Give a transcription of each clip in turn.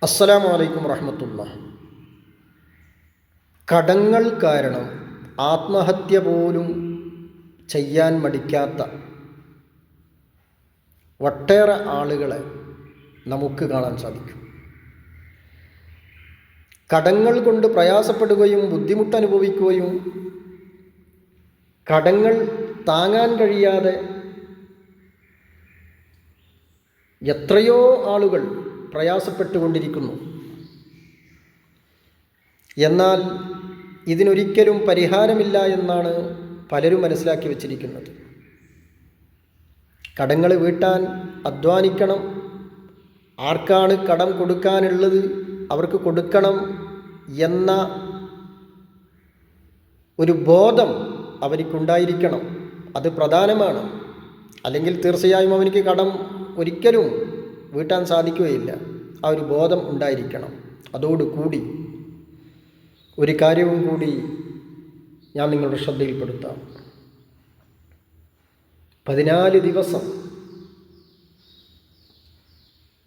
അസ്സലാമു അലൈക്കും വറഹ്മത്തുള്ളാഹി. കടങ്ങൾ കാരണം ആത്മഹത്യ പോലും ചെയ്യാൻ മടിക്കാത്ത ഒട്ടേറെ ആളുകളെ നമുക്ക് കാണാൻ സാധിക്കും. കടങ്ങൾ കൊണ്ട് പ്രയാസപ്പെടുകയും ബുദ്ധിമുട്ടനുഭവിക്കുകയും കടങ്ങൾ താങ്ങാൻ കഴിയാതെ എത്രയോ ആളുകൾ പ്രയാസപ്പെട്ടുകൊണ്ടിരിക്കുന്നു. എന്നാൽ ഇതിനൊരിക്കലും പരിഹാരമില്ല എന്നാണ് പലരും മനസ്സിലാക്കി വച്ചിരിക്കുന്നത്. കടങ്ങൾ വീട്ടാൻ അധ്വാനിക്കണം, ആർക്കാണ് കടം കൊടുക്കാനുള്ളത് അവർക്ക് കൊടുക്കണം എന്ന ഒരു ബോധം അവനിക്കുണ്ടായിരിക്കണം. അത് പ്രധാനമാണ്. അല്ലെങ്കിൽ തീർച്ചയായും അവനിക്ക് കടം ഒരിക്കലും വീട്ടാൻ സാധിക്കുകയില്ല. ആ ഒരു ബോധം ഉണ്ടായിരിക്കണം. അതോടുകൂടി ഒരു കാര്യവും കൂടി ഞാൻ നിങ്ങളുടെ ശ്രദ്ധയിൽപ്പെടുത്താം. 14 ദിവസം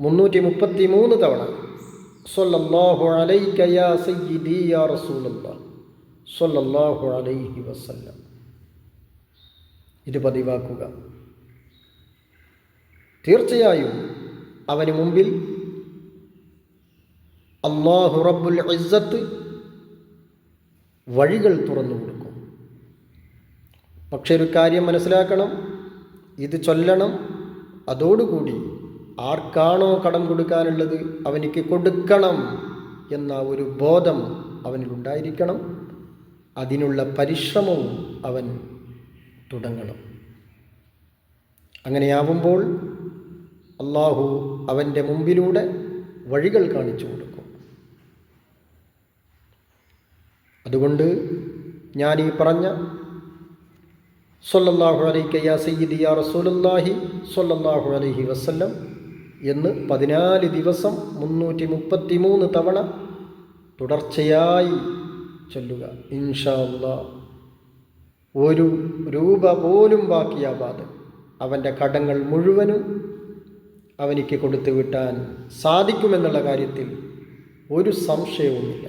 333 തവണ സ്വല്ലല്ലാഹു അലൈക യാ സയ്യിദി യാ റസൂലല്ലാഹ് സ്വല്ലല്ലാഹു അലൈഹി വസല്ലം ഇത് പതിവാക്കുക. തീർച്ചയായും അവന് മുമ്പിൽ അല്ലാഹു റബ്ബുൽ ഇസ്സത്ത് വഴികൾ തുറന്നു കൊടുക്കും. പക്ഷെ ഒരു കാര്യം മനസ്സിലാക്കണം, ഇത് ചൊല്ലണം, അതോടുകൂടി ആർക്കാണോ കടം കൊടുക്കാനുള്ളത് അവനിക്ക് കൊടുക്കണം എന്ന ഒരു ബോധം അവനിലുണ്ടായിരിക്കണം. അതിനുള്ള പരിശ്രമവും അവൻ തുടങ്ങണം. അങ്ങനെയാവുമ്പോൾ അല്ലാഹു അവൻ്റെ മുമ്പിലൂടെ വഴികൾ കാണിച്ചു കൊടുക്കും. അതുകൊണ്ട് ഞാൻ ഈ പറഞ്ഞ സ്വല്ലല്ലാഹു അലൈക യാ സയ്യിദി യാ റസൂലുള്ളാഹി സ്വല്ലല്ലാഹു അലൈഹി വസല്ലം എന്ന് 14 ദിവസം 333 തവണ തുടർച്ചയായി ചൊല്ലുക. ഇൻഷാ അല്ലാഹ് ഒരു രൂപ പോലും ബാക്കിയാവാതെ അവൻ്റെ കടങ്ങൾ മുഴുവനും അവനിക്ക് കൊടുത്തു വിട്ടാൻ സാധിക്കുമെന്നുള്ള കാര്യത്തിൽ ഒരു സംശയവുമില്ല.